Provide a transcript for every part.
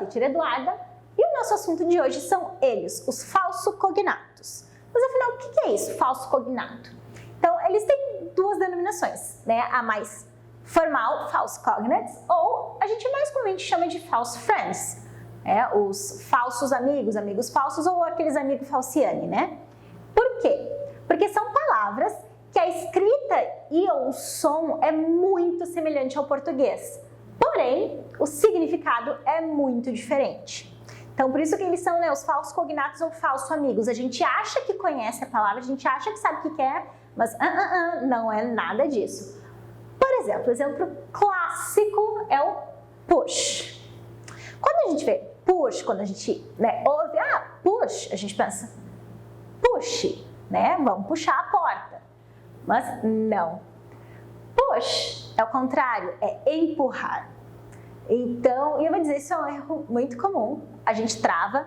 teacher Eduarda e o nosso assunto de hoje são eles, os falso-cognatos. Mas afinal, o que é isso, falso-cognato? Então, eles têm duas denominações, né? A mais formal, false cognates, ou a gente mais comumente chama de false friends, os falsos amigos, amigos falsos ou aqueles amigos falciane, né? Por quê? Porque são palavras que a escrita e o som é muito semelhante ao português, porém, o significado é muito diferente. Então, por isso que eles são, né, os falsos cognatos ou falsos amigos. A gente acha que conhece a palavra, a gente acha que sabe o que é, mas não é nada disso. Por exemplo, o exemplo clássico é o push. Quando a gente vê push, quando a gente ouve, push, a gente pensa, push, né? Vamos puxar a porta. Mas não. Push é o contrário, é empurrar. Então, eu vou dizer, isso é um erro muito comum. A gente trava.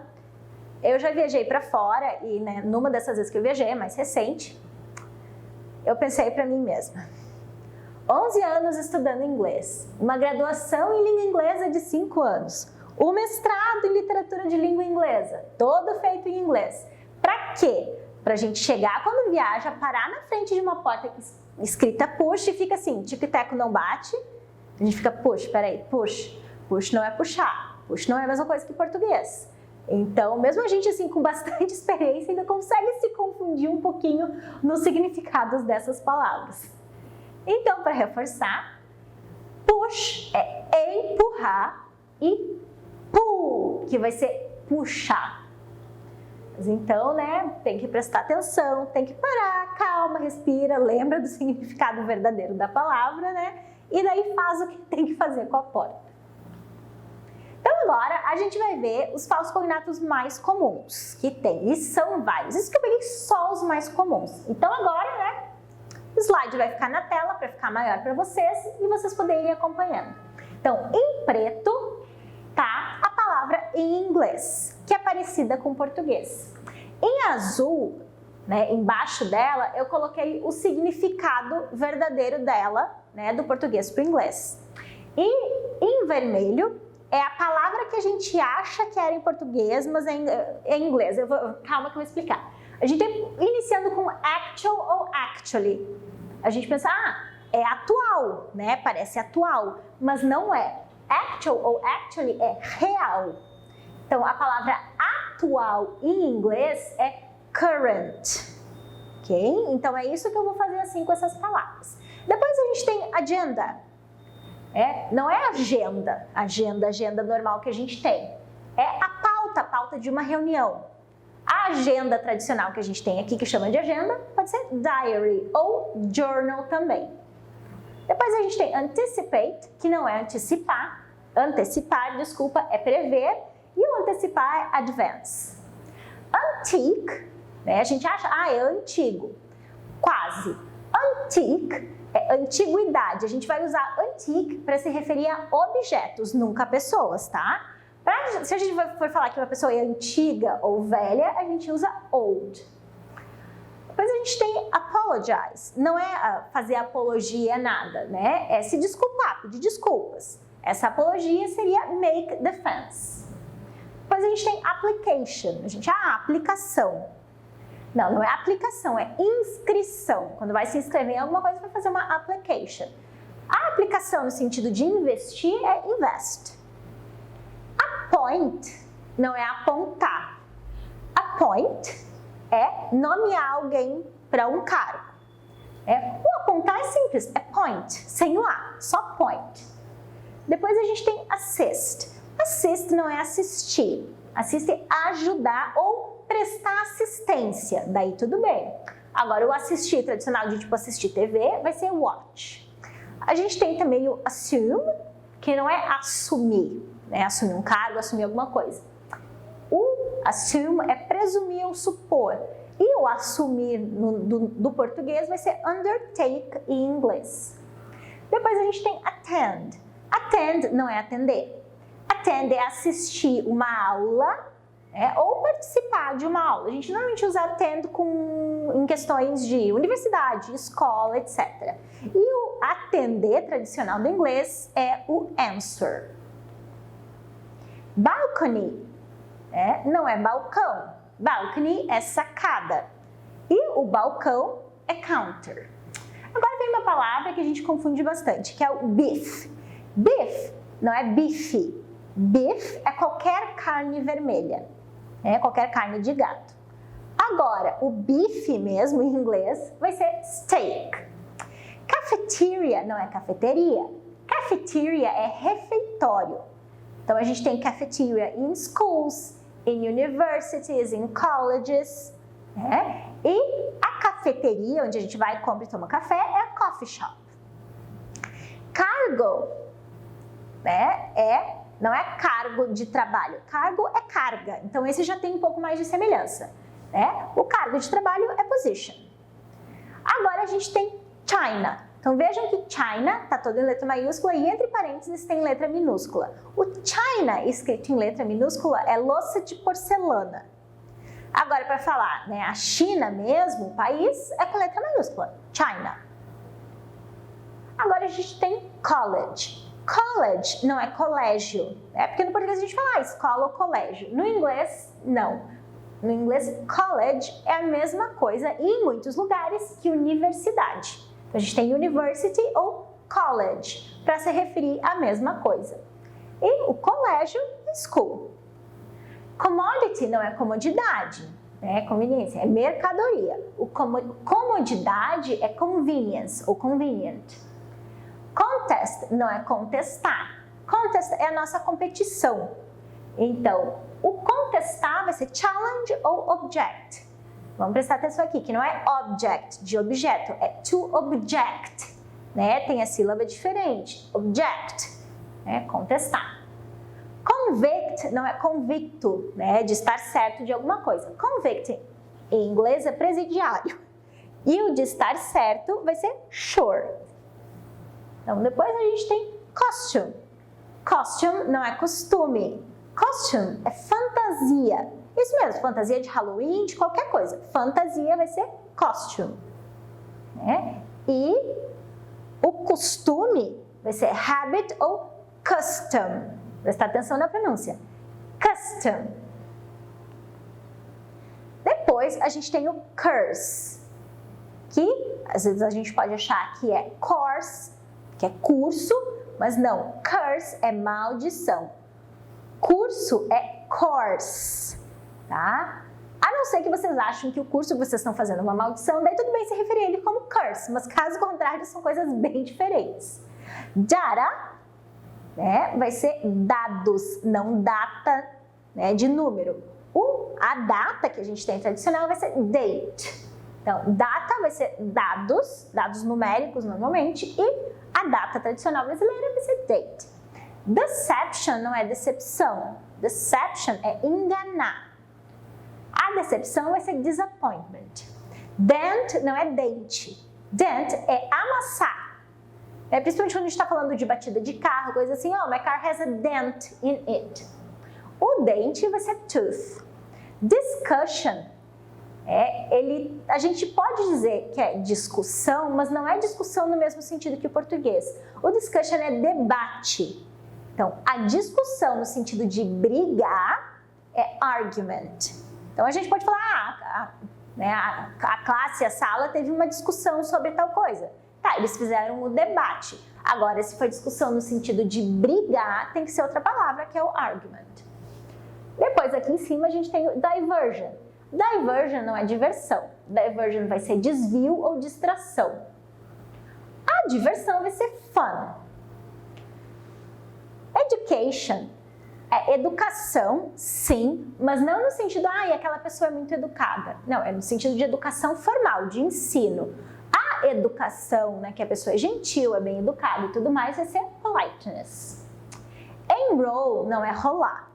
Eu já viajei para fora e, né, numa dessas vezes que eu viajei, mais recente, eu pensei para mim mesma. 11 anos estudando inglês, uma graduação em língua inglesa de 5 anos, o mestrado em literatura de língua inglesa, todo feito em inglês. Para quê? Para a gente chegar quando viaja, parar na frente de uma porta escrita push e fica assim, tic-tac não bate. A gente fica push, peraí, push. Push não é puxar, push não é a mesma coisa que português. Então, mesmo a gente assim com bastante experiência ainda consegue se confundir um pouquinho nos significados dessas palavras. Então, para reforçar, push é empurrar e pull, que vai ser puxar. Mas então, né, tem que prestar atenção, tem que parar, calma, respira, lembra do significado verdadeiro da palavra, né? E daí faz o que tem que fazer com a porta. Então agora a gente vai ver os falsos cognatos mais comuns que tem, e são vários. Isso que eu peguei só os mais comuns. Então agora, né, o slide vai ficar na tela para ficar maior para vocês e vocês poderem ir acompanhando. Então, em preto tá a palavra em inglês, que é parecida com o português. Em azul, né, embaixo dela, eu coloquei o significado verdadeiro dela, né, do português para o inglês. E em vermelho é a palavra que a gente acha que era em português, mas é em inglês. Calma que eu vou explicar. A gente iniciando com actual ou actually. A gente pensa, é atual, né? Parece atual, mas não é. Actual ou actually é real. Então, a palavra atual em inglês é current. Ok? Então, é isso que eu vou fazer assim com essas palavras. Depois a gente tem agenda. Não é agenda normal que a gente tem. É a pauta de uma reunião. A agenda tradicional que a gente tem aqui, que chama de agenda, pode ser diary ou journal também. Depois a gente tem anticipate, que não é antecipar. Antecipar, desculpa, é prever. E o antecipar é advance. Antique, né, a gente acha, é antigo. Quase. Antique é antiguidade. A gente vai usar antique para se referir a objetos, nunca a pessoas, tá? Se a gente for falar que uma pessoa é antiga ou velha, a gente usa old. Depois a gente tem apologize. Não é fazer apologia a nada, né? É se desculpar, pedir desculpas. Essa apologia seria make defense. Depois a gente tem application. A gente, aplicação. Não é aplicação, é inscrição. Quando vai se inscrever em alguma coisa, vai fazer uma application. A aplicação no sentido de investir é invest. Appoint não é apontar. Appoint é nomear alguém para um cargo. O apontar é simples, é point, sem o A, só point. Depois a gente tem assist. Assist não é assistir. Assist é ajudar ou prestar assistência, daí tudo bem. Agora o assistir tradicional de tipo assistir TV vai ser watch. A gente tem também o assume, que não é assumir, né? Assumir um cargo, assumir alguma coisa. O assume é presumir ou supor. E o assumir do português vai ser undertake em inglês. Depois a gente tem attend. Attend não é atender. Attend é assistir uma aula, ou participar de uma aula. A gente normalmente usa attend em questões de universidade, escola, etc. E o atender tradicional do inglês é o answer. Balcony, não é balcão. Balcony é sacada. E o balcão é counter. Agora vem uma palavra que a gente confunde bastante, que é o beef. Beef não é bife. Beef é qualquer carne vermelha, qualquer carne de gato. Agora, o bife mesmo, em inglês, vai ser steak. Cafeteria não é cafeteria. Cafeteria é refeitório. Então, a gente tem cafeteria in schools, in universities, in colleges. E a cafeteria, onde a gente vai, compra e toma café, é a coffee shop. Cargo, não é cargo de trabalho. Cargo é carga. Então, esse já tem um pouco mais de semelhança. O cargo de trabalho é position. Agora, a gente tem China. Então, vejam que China está todo em letra maiúscula e entre parênteses tem letra minúscula. O China, escrito em letra minúscula, é louça de porcelana. Agora, para falar, a China mesmo, o país, é com letra maiúscula, China. Agora, a gente tem college. College não é colégio, porque no português a gente fala escola ou colégio. No inglês, não. No inglês, college é a mesma coisa e em muitos lugares que universidade. Então, a gente tem university ou college para se referir à mesma coisa. E o colégio é school. Commodity não é comodidade, conveniência, é mercadoria. Comodidade é convenience ou convenient. Contest não é contestar. Contest é a nossa competição. Então, o contestar vai ser challenge ou object. Vamos prestar atenção aqui, que não é object, de objeto, é to object. Tem a sílaba diferente. Object, contestar. Convict não é convicto, de estar certo de alguma coisa. Convict, em inglês, é presidiário. E o de estar certo vai ser sure. Então, depois a gente tem costume. Costume não é costume. Costume é fantasia. Isso mesmo, fantasia de Halloween, de qualquer coisa. Fantasia vai ser costume. E o costume vai ser habit ou custom. Presta atenção na pronúncia. Custom. Depois a gente tem o curse, que às vezes a gente pode achar que é course, que é curso, mas não. Curse é maldição. Curso é course, tá? A não ser que vocês achem que o curso que vocês estão fazendo é uma maldição, daí tudo bem se referir a ele como curse, mas caso contrário são coisas bem diferentes. Data, vai ser dados, não data, de número. A data que a gente tem tradicional vai ser date. Então, data vai ser dados, dados numéricos normalmente, e a data tradicional brasileira vai ser date. Deception não é decepção. Deception é enganar. A decepção vai ser disappointment. Dent não é dente. Dent é amassar. Principalmente quando a gente está falando de batida de carro, coisa assim, my car has a dent in it. O dente vai ser tooth. Discussion, a gente pode dizer que é discussão, mas não é discussão no mesmo sentido que o português. O discussion é debate. Então, a discussão no sentido de brigar é argument. Então, a gente pode falar, a classe, a sala teve uma discussão sobre tal coisa. Tá, eles fizeram o debate. Agora, se for discussão no sentido de brigar, tem que ser outra palavra, que é o argument. Depois, aqui em cima, a gente tem o diversion. Diversion não é diversão. Diversion vai ser desvio ou distração. A diversão vai ser fun. Education é educação, sim, mas não no sentido, aquela pessoa é muito educada. Não, é no sentido de educação formal, de ensino. A educação, que a pessoa é gentil, é bem educada e tudo mais, vai ser politeness. Enroll não é rolar.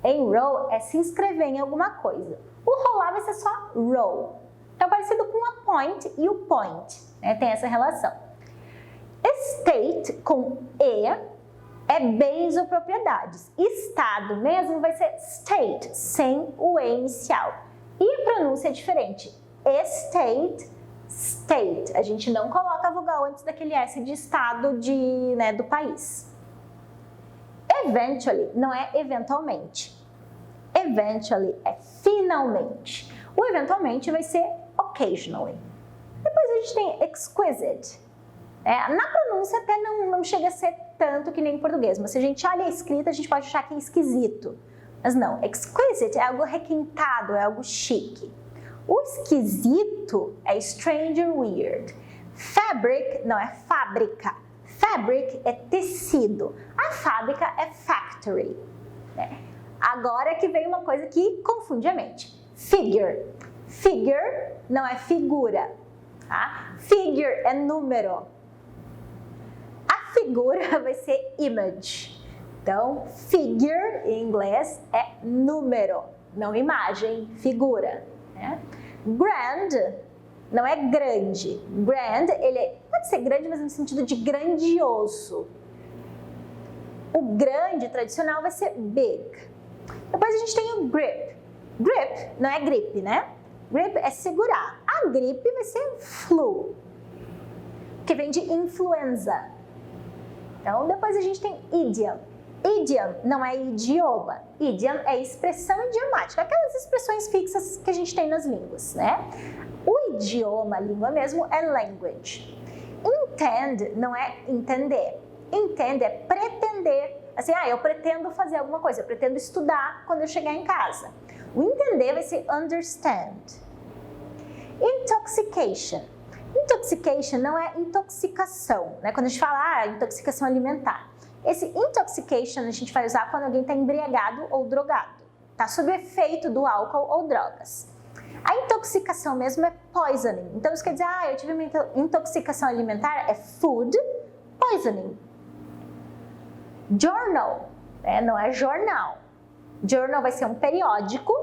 Enroll é se inscrever em alguma coisa. O rolar vai ser só roll. Então, parecido com appoint e o point, tem essa relação. Estate, com E, é bens ou propriedades. Estado mesmo vai ser state, sem o E inicial. E a pronúncia é diferente. Estate, state. A gente não coloca a vogal antes daquele S de estado do país. Eventually não é eventualmente. Eventually é finalmente. O eventualmente vai ser occasionally. Depois a gente tem exquisite. Na pronúncia até não chega a ser tanto que nem em português, mas se a gente olha a escrita, a gente pode achar que é esquisito. Mas não, exquisite é algo requintado, é algo chique. O esquisito é strange or weird. Fabric não é fábrica. Fabric é tecido. A fábrica é factory. Agora que vem uma coisa que confunde a mente. Figure. Figure não é figura. Tá? Figure é número. A figura vai ser image. Então, figure em inglês é número, não imagem, figura. Grand não é grande. Grand, ele pode ser grande, mas no sentido de grandioso. O grande tradicional vai ser big. Depois a gente tem o grip. Grip não é gripe, né? Grip é segurar. A gripe vai ser flu, que vem de influenza. Então, depois a gente tem idiom. Idiom não é idioma. Idiom é expressão idiomática, aquelas expressões fixas que a gente tem nas línguas, né? O idioma, a língua mesmo, é language. Intend não é entender. Intend é pretender. Assim, eu pretendo fazer alguma coisa, eu pretendo estudar quando eu chegar em casa. O entender vai ser understand. Intoxication. Intoxication não é intoxicação, né? Quando a gente fala, intoxicação alimentar. Esse intoxication a gente vai usar quando alguém está embriagado ou drogado. Está sob o efeito do álcool ou drogas. A intoxicação mesmo é poisoning. Então, isso quer dizer, eu tive uma intoxicação alimentar, é food poisoning. Journal, não é jornal. Journal vai ser um periódico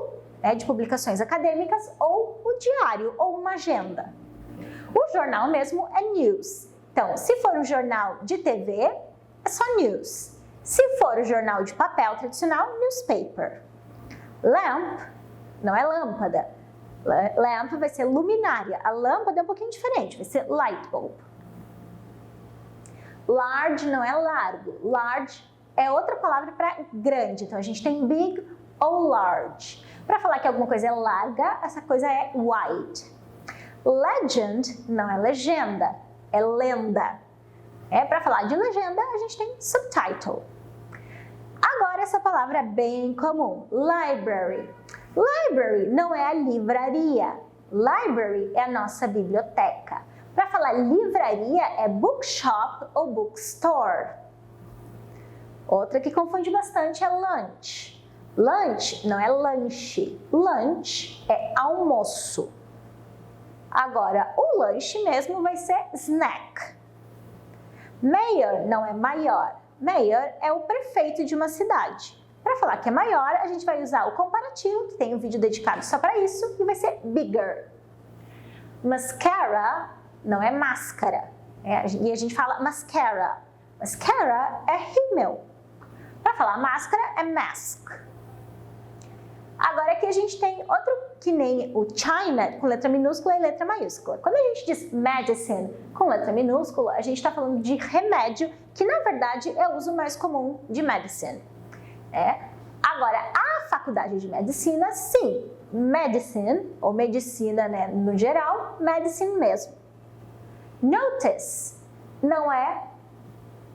de publicações acadêmicas ou o diário ou uma agenda. O jornal mesmo é news. Então, se for um jornal de TV, é só news. Se for o jornal de papel tradicional, newspaper. Lamp não é lâmpada. Lamp vai ser luminária. A lâmpada é um pouquinho diferente, vai ser light bulb. Large não é largo. Large é outra palavra para grande. Então, a gente tem big ou large. Para falar que alguma coisa é larga, essa coisa é wide. Legend não é legenda, é lenda. Para falar de legenda, a gente tem subtitle. Agora, essa palavra é bem comum. Library. Library não é a livraria. Library é a nossa biblioteca. Para falar livraria, é bookshop ou bookstore. Outra que confunde bastante é lunch. Lunch não é lanche. Lunch é almoço. Agora, o lanche mesmo vai ser snack. Mayor não é maior. Mayor é o prefeito de uma cidade. Para falar que é maior, a gente vai usar o comparativo, que tem um vídeo dedicado só para isso, e vai ser bigger. Mascara não é máscara. E a gente fala mascara. Mascara é rímel. Para falar máscara, é mask. Agora aqui a gente tem outro que nem o China, com letra minúscula e letra maiúscula. Quando a gente diz medicine com letra minúscula, a gente está falando de remédio, que na verdade é o uso mais comum de medicine. Agora, a faculdade de medicina, sim, medicine, ou medicina no geral, medicine mesmo. Notice não é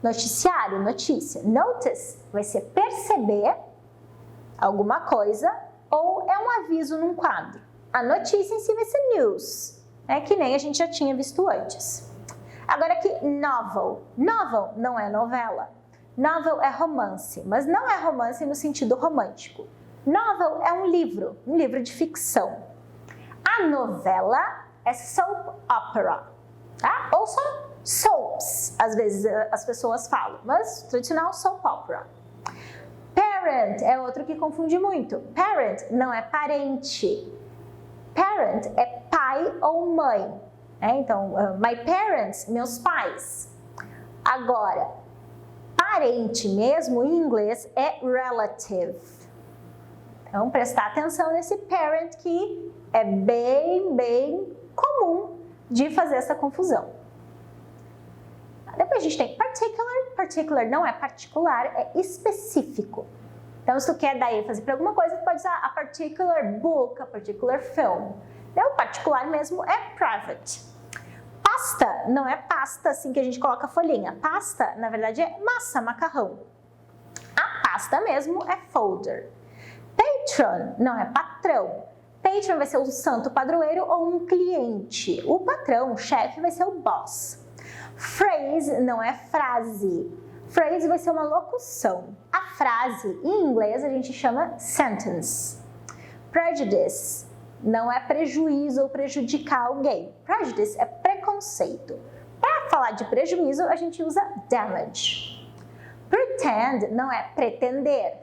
noticiário, notícia. Notice vai ser perceber alguma coisa ou é um aviso num quadro. A notícia em si vai ser news, que nem a gente já tinha visto antes. Agora aqui, novel. Novel não é novela. Novel é romance, mas não é romance no sentido romântico. Novel é um livro de ficção. A novela é soap opera, tá? Ou só soaps, às vezes as pessoas falam, mas tradicional soap opera. Parent é outro que confunde muito. Parent não é parente. Parent é pai ou mãe. Então, my parents, meus pais. Agora, parente mesmo em inglês é relative. Então, prestar atenção nesse parent que é bem comum de fazer essa confusão. Depois a gente tem particular. Particular não é particular, é específico. Então, se tu quer dar ênfase para alguma coisa, tu pode usar a particular book, a particular film. Então, o particular mesmo é private. Pasta não é pasta assim que a gente coloca folhinha. Pasta, na verdade, é massa, macarrão. A pasta mesmo é folder. Patron não é patrão. Patron vai ser o santo padroeiro ou um cliente. O patrão, o chefe, vai ser o boss. Phrase não é frase. Phrase vai ser uma locução. A frase, em inglês, a gente chama sentence. Prejudice não é prejuízo ou prejudicar alguém. Prejudice é preconceito. Para falar de prejuízo, a gente usa damage. Pretend não é pretender.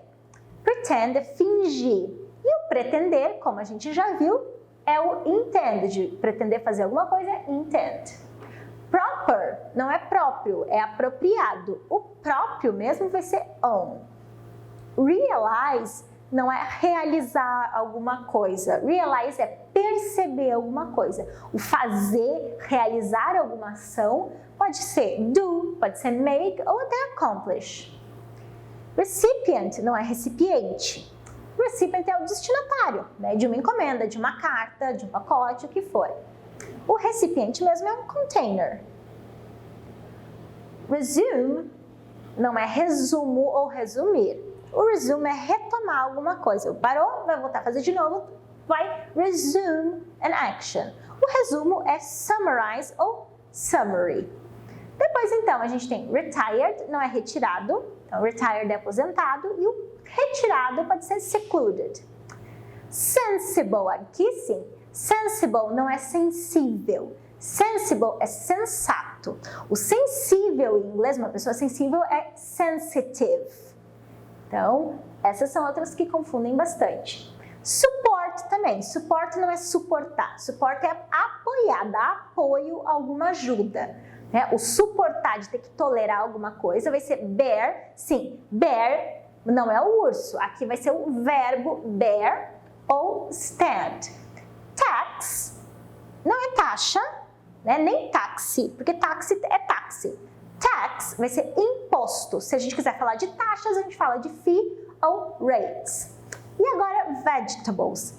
Pretend é fingir. E o pretender, como a gente já viu, é o intend. De pretender fazer alguma coisa é intend. Proper não é próprio, é apropriado. O próprio mesmo vai ser own. Realize não é realizar alguma coisa. Realize é perceber alguma coisa. O fazer, realizar alguma ação pode ser do, pode ser make ou até accomplish. Recipient não é recipiente. Recipient é o destinatário, né, de uma encomenda, de uma carta, de um pacote, o que for. O recipiente mesmo é um container. Resume não é resumo ou resumir. O resume é retomar alguma coisa. Parou, vai voltar a fazer de novo, vai resume an action. O resumo é summarize ou summary. Depois, então, a gente tem retired, não é retirado. Então, retired é aposentado e o retirado pode ser secluded. Sensible, aqui sim. Sensible não é sensível. Sensible é sensato. O sensível em inglês, uma pessoa sensível é sensitive. Então, essas são outras que confundem bastante. Support também. Support não é suportar. Support é apoiar, dar apoio a alguma ajuda. Né? O suportar de ter que tolerar alguma coisa vai ser bear. Sim, bear não é o urso. Aqui vai ser o verbo bear ou stand. Tax não é taxa, né? Nem táxi, porque táxi é táxi. Tax vai ser imposto. Se a gente quiser falar de taxas, a gente fala de fee ou rates. E agora, vegetables,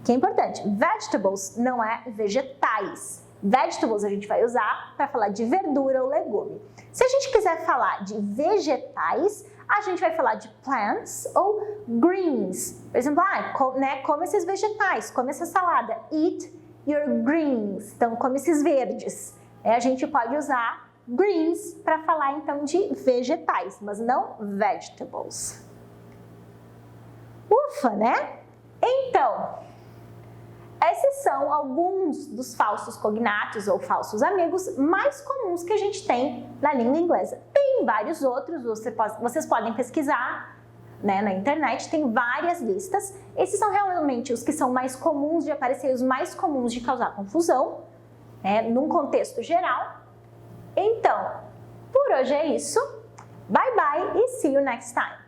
que é importante. Vegetables não é vegetais. Vegetables a gente vai usar para falar de verdura ou legume. Se a gente quiser falar de vegetais, a gente vai falar de plants ou greens. Por exemplo, come esses vegetais, come essa salada. Eat your greens. Então, come esses verdes. A gente pode usar greens para falar então de vegetais, mas não vegetables. Ufa, né? Então, esses são alguns dos falsos cognatos ou falsos amigos mais comuns que a gente tem na língua inglesa. Tem vários outros, vocês podem pesquisar, né, na internet, tem várias listas. Esses são realmente os que são mais comuns de aparecer, os mais comuns de causar confusão, né, num contexto geral. Então, por hoje é isso. Bye bye e see you next time.